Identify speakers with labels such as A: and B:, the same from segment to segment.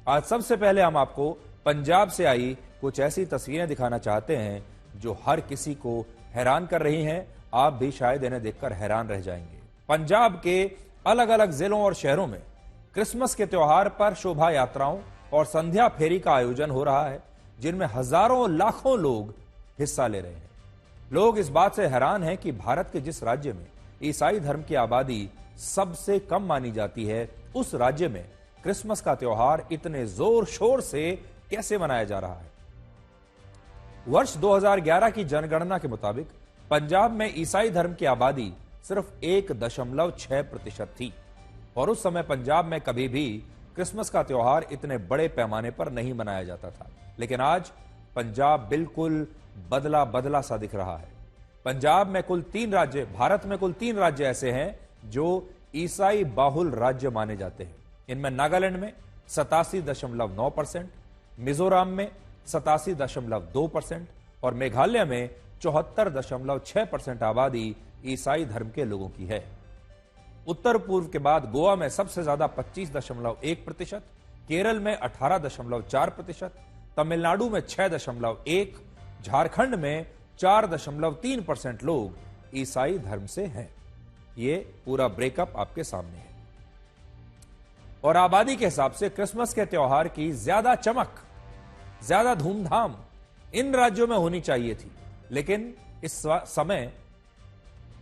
A: आज सबसे पहले हम आपको पंजाब से आई कुछ ऐसी तस्वीरें दिखाना चाहते हैं जो हर किसी को हैरान कर रही हैं। आप भी शायद इन्हें देखकर हैरान रह जाएंगे। पंजाब के अलग अलग जिलों और शहरों में क्रिसमस के त्योहार पर शोभा यात्राओं और संध्या फेरी का आयोजन हो रहा है, जिनमें हजारों लाखों लोग हिस्सा ले रहे हैं। लोग इस बात से हैरान हैं कि भारत के जिस राज्य में ईसाई धर्म की आबादी सबसे कम मानी जाती है, उस राज्य में क्रिसमस का त्योहार इतने जोर शोर से कैसे मनाया जा रहा है। वर्ष 2011 की जनगणना के मुताबिक पंजाब में ईसाई धर्म की आबादी सिर्फ 1.6% थी और उस समय पंजाब में कभी भी क्रिसमस का त्योहार इतने बड़े पैमाने पर नहीं मनाया जाता था। लेकिन आज पंजाब बिल्कुल बदला बदला सा दिख रहा है। पंजाब में कुल 3 राज्य, भारत में कुल 3 राज्य ऐसे हैं जो ईसाई बाहुल राज्य माने जाते हैं। इनमें नागालैंड में 87.9%, मिजोरम में 87.2% और मेघालय में 74.6% आबादी ईसाई धर्म के लोगों की है। उत्तर पूर्व के बाद गोवा में सबसे ज्यादा 25.1%, केरल में 18.4%, तमिलनाडु में 6.1%, झारखंड में 4.3% लोग ईसाई धर्म से हैं। ये पूरा ब्रेकअप आपके सामने है। और आबादी के हिसाब से क्रिसमस के त्योहार की ज्यादा चमक, ज्यादा धूमधाम इन राज्यों में होनी चाहिए थी, लेकिन इस समय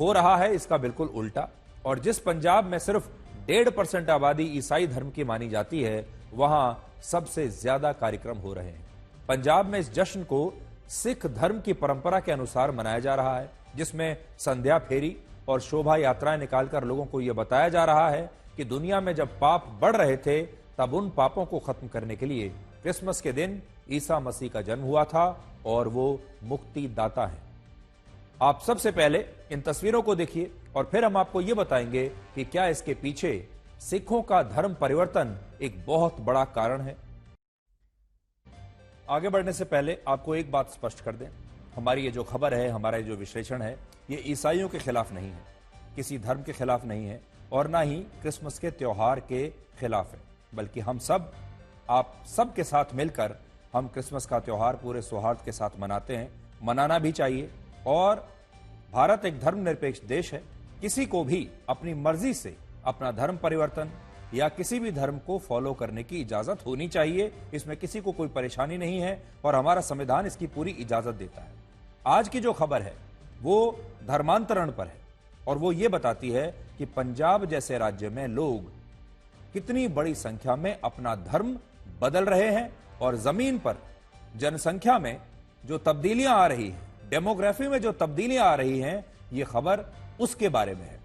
A: हो रहा है इसका बिल्कुल उल्टा। और जिस पंजाब में सिर्फ 1.5% आबादी ईसाई धर्म की मानी जाती है, वहां सबसे ज्यादा कार्यक्रम हो रहे हैं। पंजाब में इस जश्न को सिख धर्म की परंपरा के अनुसार मनाया जा रहा है, जिसमें संध्या फेरी और शोभा यात्राएं निकालकर लोगों को यह बताया जा रहा है कि दुनिया में जब पाप बढ़ रहे थे, तब उन पापों को खत्म करने के लिए क्रिसमस के दिन ईसा मसीह का जन्म हुआ था और वो मुक्तिदाता है। आप सबसे पहले इन तस्वीरों को देखिए और फिर हम आपको यह बताएंगे कि क्या इसके पीछे सिखों का धर्म परिवर्तन एक बहुत बड़ा कारण है। आगे बढ़ने से पहले आपको एक बात स्पष्ट कर दें, हमारी ये जो खबर है, हमारा ये जो विश्लेषण है, ये ईसाइयों के खिलाफ नहीं है, किसी धर्म के खिलाफ नहीं है और ना ही क्रिसमस के त्योहार के खिलाफ है, बल्कि हम सब, आप सब के साथ मिलकर हम क्रिसमस का त्योहार पूरे सौहार्द के साथ मनाते हैं। मनाना भी चाहिए। और भारत एक धर्मनिरपेक्ष देश है, किसी को भी अपनी मर्जी से अपना धर्म परिवर्तन या किसी भी धर्म को फॉलो करने की इजाजत होनी चाहिए। इसमें किसी को कोई परेशानी नहीं है और हमारा संविधान इसकी पूरी इजाजत देता है। आज की जो खबर है वो धर्मांतरण पर है और वो ये बताती है कि पंजाब जैसे राज्य में लोग कितनी बड़ी संख्या में अपना धर्म बदल रहे हैं और जमीन पर जनसंख्या में जो तब्दीलियां आ रही हैं, डेमोग्राफी में जो तब्दीलियां आ रही हैं, ये खबर उसके बारे में है।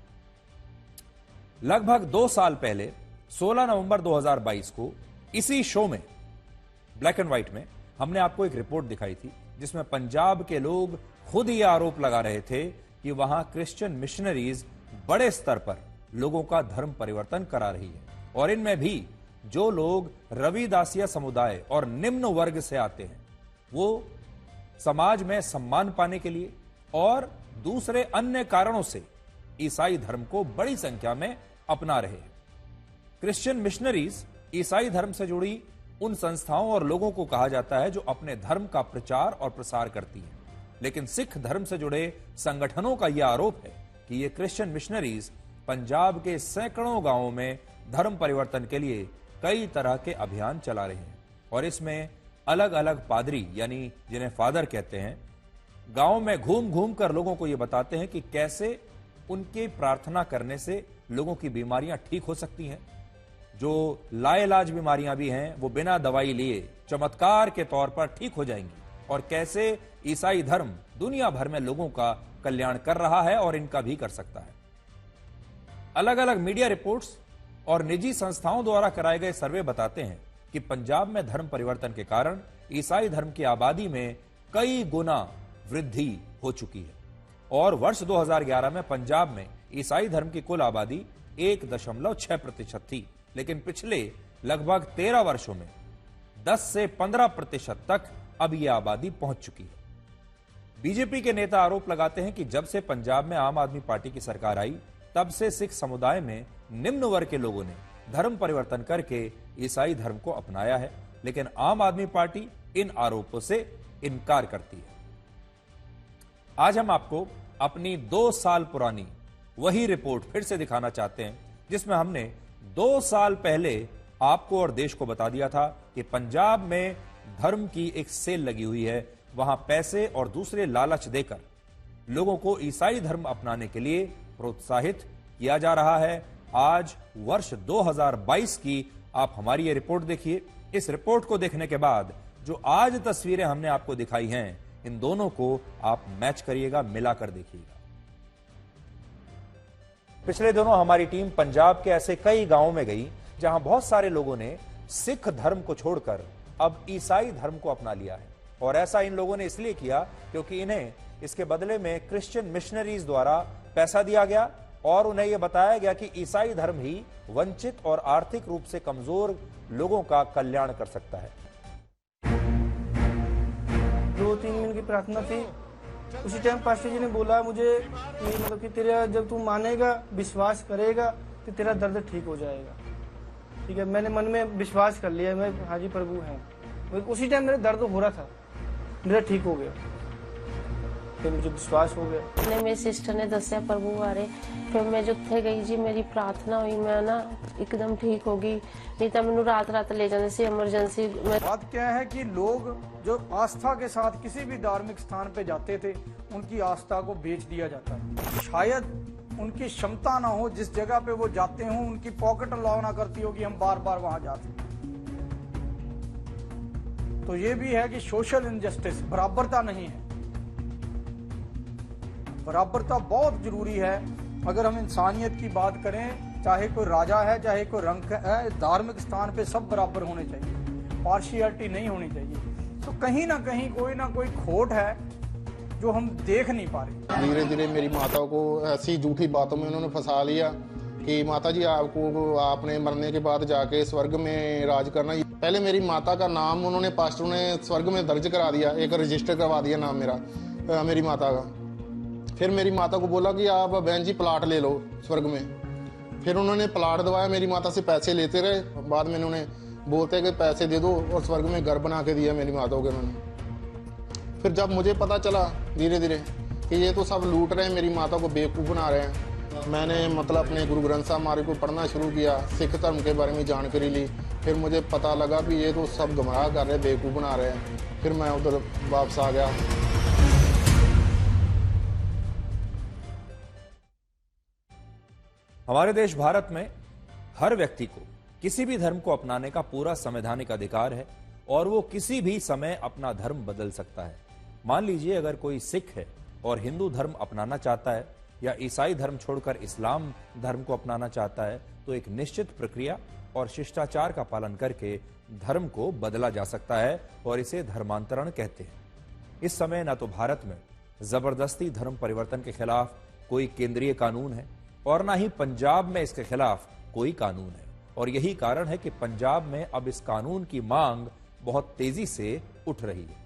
A: लगभग 2 साल पहले 16 नवंबर 2022 को इसी शो में, ब्लैक एंड व्हाइट में, हमने आपको एक रिपोर्ट दिखाई थी जिसमें पंजाब के लोग खुद ये आरोप लगा रहे थे कि वहां क्रिश्चियन मिशनरीज बड़े स्तर पर लोगों का धर्म परिवर्तन करा रही है और इनमें भी जो लोग रविदासिया समुदाय और निम्न वर्ग से आते हैं, वो समाज में सम्मान पाने के लिए और दूसरे अन्य कारणों से ईसाई धर्म को बड़ी संख्या में अपना रहे हैं। क्रिश्चियन मिशनरीज ईसाई धर्म से जुड़ी उन संस्थाओं और लोगों को कहा जाता है जो अपने धर्म का प्रचार और प्रसार करती हैं। लेकिन सिख धर्म से जुड़े संगठनों का यह आरोप है कि ये क्रिश्चियन मिशनरीज पंजाब के सैकड़ों गांवों में धर्म परिवर्तन के लिए कई तरह के अभियान चला रहे हैं और इसमें अलग अलग पादरी, यानी जिन्हें फादर कहते हैं, गांव में घूम घूम कर लोगों को यह बताते हैं कि कैसे उनके प्रार्थना करने से लोगों की बीमारियां ठीक हो सकती हैं। जो लाइलाज बीमारियां भी हैं वो बिना दवाई लिए चमत्कार के तौर पर ठीक हो जाएंगी और कैसे ईसाई धर्म दुनिया भर में लोगों का कल्याण कर रहा है और इनका भी कर सकता है। अलग अलग मीडिया रिपोर्ट्स और निजी संस्थाओं द्वारा कराए गए सर्वे बताते हैं कि पंजाब में धर्म परिवर्तन के कारण ईसाई धर्म की आबादी में कई गुना वृद्धि हो चुकी है और वर्ष 2011 में पंजाब में ईसाई धर्म की कुल आबादी 1.6% थी, लेकिन पिछले लगभग 13 वर्षों में 10 से 15% तक अब यह आबादी पहुंच चुकी है। बीजेपी के नेता आरोप लगाते हैं कि जब से पंजाब में आम आदमी पार्टी की सरकार आई, तब से सिख समुदाय में निम्न वर्ग के लोगों ने धर्म परिवर्तन करके ईसाई धर्म को अपनाया है, लेकिन आम आदमी पार्टी इन आरोपों से इनकार करती है। आज हम आपको अपनी 2 साल पुरानी वही रिपोर्ट फिर से दिखाना चाहते हैं, जिसमें हमने 2 साल पहले आपको और देश को बता दिया था कि पंजाब में धर्म की एक सेल लगी हुई है। वहां पैसे और दूसरे लालच देकर लोगों को ईसाई धर्म अपनाने के लिए प्रोत्साहित किया जा रहा है। आज वर्ष 2022 की आप हमारी ये रिपोर्ट देखिए। इस रिपोर्ट को देखने के बाद जो आज तस्वीरें हमने आपको दिखाई हैं, इन दोनों को आप मैच करिएगा, मिलाकर देखिएगा। पिछले दिनों हमारी टीम पंजाब के ऐसे कई गांवों में गई जहां बहुत सारे लोगों ने सिख धर्म को छोड़कर अब ईसाई धर्म को अपना लिया है। और ऐसा इन लोगों ने इसलिए किया क्योंकि इन्हें इसके बदले में क्रिश्चियन मिशनरीज द्वारा पैसा दिया गया और उन्हें यह बताया गया कि ईसाई धर्म ही वंचित और आर्थिक रूप से कमजोर लोगों का कल्याण कर सकता है।
B: 2-3 मिनट की प्रार्थना थी। उसी टाइम पास्टर जी ने बोला मुझे मतलब कि तेरा जब तू मानेगा, विश्वास करेगा तो तेरा दर्द ठीक हो जाएगा। ठीक है, मैंने मन में विश्वास कर लिया, मैं हाजी प्रभु हैं। उसी टाइम मेरा दर्द हो रहा था, मेरा ठीक हो गया, फिर मुझे विश्वास हो गया।
C: मेरी सिस्टर ने दसिया प्रभु बारे, फिर मैं जिथे गई जी मेरी प्रार्थना हुई, मैं ना एकदम ठीक हो गई। नहीं तो मैंने रात ले जाने से इमरजेंसी में।
D: बात क्या है कि लोग जो आस्था के साथ किसी भी धार्मिक स्थान पे जाते थे, उनकी आस्था को बेच दिया जाता है। शायद उनकी क्षमता ना हो, जिस जगह पे वो जाते हों उनकी पॉकेट अलाउ ना करती हो कि हम बार बार वहां जाते। तो ये भी है कि सोशल इनजस्टिस, बराबरता नहीं है। बराबरता बहुत जरूरी है। अगर हम इंसानियत की बात करें, चाहे कोई राजा है, चाहे कोई रंग है, धार्मिक स्थान पे सब बराबर होने चाहिए, पार्शियलिटी नहीं होनी चाहिए। तो कहीं ना कोई खोट है जो हम देख नहीं पा रहे।
E: धीरे धीरे मेरी माता को ऐसी झूठी बातों में उन्होंने फंसा लिया कि माता जी आपने मरने के बाद जाके स्वर्ग में राज करना। पहले मेरी माता का नाम उन्होंने पास्टर ने स्वर्ग में दर्ज करा दिया, एक रजिस्टर करवा दिया नाम मेरी माता का। फिर मेरी माता को बोला कि आप बहन जी प्लाट ले लो स्वर्ग में। फिर उन्होंने प्लाट दवाया, मेरी माता से पैसे लेते रहे। बाद में उन्होंने बोलते कि पैसे दे दो, और स्वर्ग में घर बना के दिया मेरी माता को उन्होंने। फिर जब मुझे पता चला धीरे धीरे कि ये तो सब लूट रहे हैं, मेरी माता को बेवकूफ़ बना रहे हैं, मैंने मतलब अपने गुरु ग्रंथ साहब महाराज को पढ़ना शुरू किया, सिख धर्म के बारे में जानकारी ली। फिर मुझे पता लगा कि ये तो सब गुमराह कर रहे हैं, बेवकूफ़ बना रहे हैं। फिर मैं उधर वापस आ गया।
A: हमारे देश भारत में हर व्यक्ति को किसी भी धर्म को अपनाने का पूरा संवैधानिक अधिकार है और वो किसी भी समय अपना धर्म बदल सकता है। मान लीजिए अगर कोई सिख है और हिंदू धर्म अपनाना चाहता है या ईसाई धर्म छोड़कर इस्लाम धर्म को अपनाना चाहता है, तो एक निश्चित प्रक्रिया और शिष्टाचार का पालन करके धर्म को बदला जा सकता है और इसे धर्मांतरण कहते हैं। इस समय न तो भारत में जबरदस्ती धर्म परिवर्तन के खिलाफ कोई केंद्रीय कानून है और ना ही पंजाब में इसके खिलाफ कोई कानून है, और यही कारण है कि पंजाब में अब इस कानून की मांग बहुत तेजी से उठ रही है।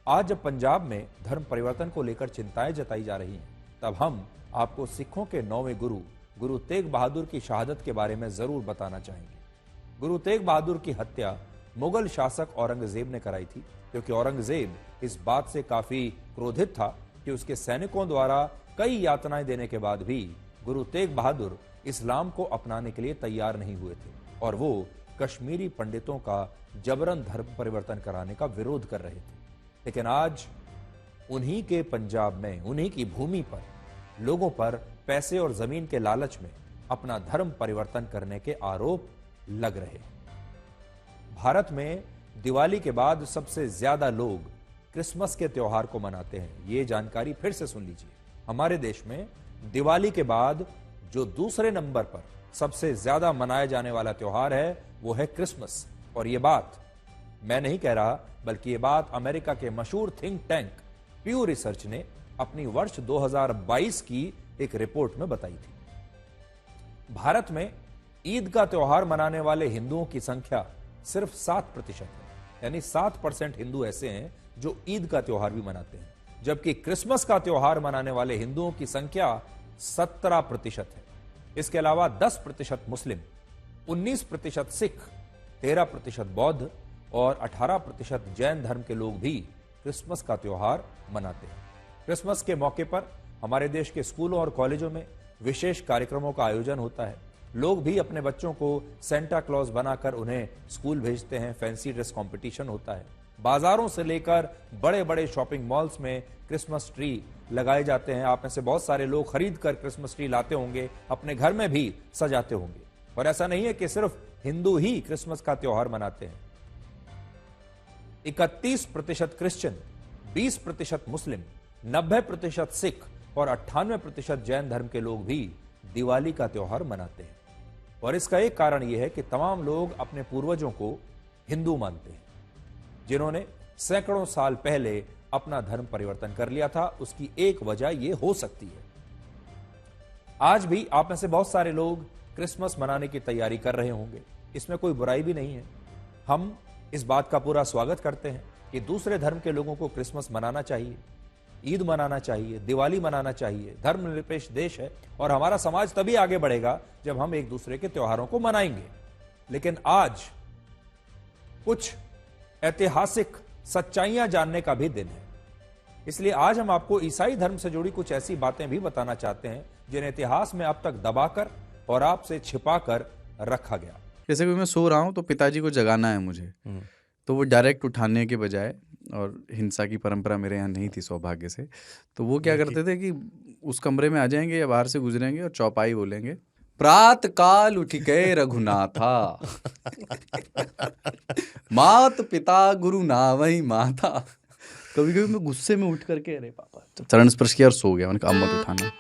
A: आज जब पंजाब में धर्म परिवर्तन को लेकर चिंताएं जताई जा रही हैं, तब हम आपको सिखों के 9वें गुरु तेग बहादुर की शहादत के बारे में जरूर बताना चाहेंगे। गुरु तेग बहादुर की हत्या मुगल शासक औरंगजेब ने कराई थी, क्योंकि औरंगजेब इस बात से काफी क्रोधित था कि उसके सैनिकों द्वारा कई यातनाएं देने के बाद भी गुरु तेग बहादुर इस्लाम को अपनाने के लिए तैयार नहीं हुए थे और वो कश्मीरी पंडितों का जबरन धर्म परिवर्तन कराने का विरोध कर रहे थे। लेकिन आज उन्हीं के पंजाब में, उन्हीं की भूमि पर लोगों पर पैसे और जमीन के लालच में अपना धर्म परिवर्तन करने के आरोप लग रहे हैं। भारत में दिवाली के बाद सबसे ज्यादा लोग क्रिसमस के त्योहार को मनाते हैं। ये जानकारी फिर से सुन लीजिए। हमारे देश में दिवाली के बाद जो दूसरे नंबर पर सबसे ज्यादा मनाया जाने वाला त्योहार है वो है क्रिसमस। और ये बात मैं नहीं कह रहा, बल्कि ये बात अमेरिका के मशहूर थिंक टैंक प्यू रिसर्च ने अपनी वर्ष 2022 की एक रिपोर्ट में बताई थी। भारत में ईद का त्योहार मनाने वाले हिंदुओं की संख्या सिर्फ 7% है, यानी 7% हिंदू ऐसे हैं जो ईद का त्योहार भी मनाते हैं, जबकि क्रिसमस का त्योहार मनाने वाले हिंदुओं की संख्या 17% है। इसके अलावा 10% मुस्लिम 19% सिख, 13% बौद्ध और 18% जैन धर्म के लोग भी क्रिसमस का त्योहार मनाते हैं। क्रिसमस के मौके पर हमारे देश के स्कूलों और कॉलेजों में विशेष कार्यक्रमों का आयोजन होता है। लोग भी अपने बच्चों को सेंटा क्लॉज बनाकर उन्हें स्कूल भेजते हैं। फैंसी ड्रेस कंपटीशन होता है। बाजारों से लेकर बड़े बड़े शॉपिंग मॉल्स में क्रिसमस ट्री लगाए जाते हैं। आप में से बहुत सारे लोग खरीद कर क्रिसमस ट्री लाते होंगे, अपने घर में भी सजाते होंगे। और ऐसा नहीं है कि सिर्फ हिंदू ही क्रिसमस का त्योहार मनाते हैं। 31% क्रिश्चियन, 20% मुस्लिम, 90% सिख और 98% जैन धर्म के लोग भी दिवाली का त्योहार मनाते हैं। और इसका एक कारण यह है कि तमाम लोग अपने पूर्वजों को हिंदू मानते हैं, जिन्होंने सैकड़ों साल पहले अपना धर्म परिवर्तन कर लिया था। उसकी एक वजह यह हो सकती है। आज भी आप में से बहुत सारे लोग क्रिसमस मनाने की तैयारी कर रहे होंगे। इसमें कोई बुराई भी नहीं है। हम इस बात का पूरा स्वागत करते हैं कि दूसरे धर्म के लोगों को क्रिसमस मनाना चाहिए, ईद मनाना चाहिए, दिवाली मनाना चाहिए। धर्मनिरपेक्ष देश है और हमारा समाज तभी आगे बढ़ेगा जब हम एक दूसरे के त्योहारों को मनाएंगे। लेकिन आज कुछ ऐतिहासिक सच्चाइयां जानने का भी दिन है। इसलिए आज हम आपको ईसाई धर्म से जुड़ी कुछ ऐसी बातें भी बताना चाहते हैं जिन्हें इतिहास में अब तक दबाकर और आपसे छिपाकर रखा गया।
F: जैसे कि मैं सो रहा हूं तो पिताजी को जगाना है मुझे, तो वो डायरेक्ट उठाने के बजाय, और हिंसा की परंपरा मेरे यहाँ नहीं थी सौभाग्य से, तो वो क्या करते थे कि उस कमरे में आ जाएंगे या बाहर से गुजरेंगे और चौपाई बोलेंगे, प्रात काल उठ गए रघुनाथा मात पिता गुरु नावई माता। कभी कभी मैं गुस्से में उठ करके अरे पापा, चरण स्पर्श किया और सो गया। मैंने कहा अब मत उठाना।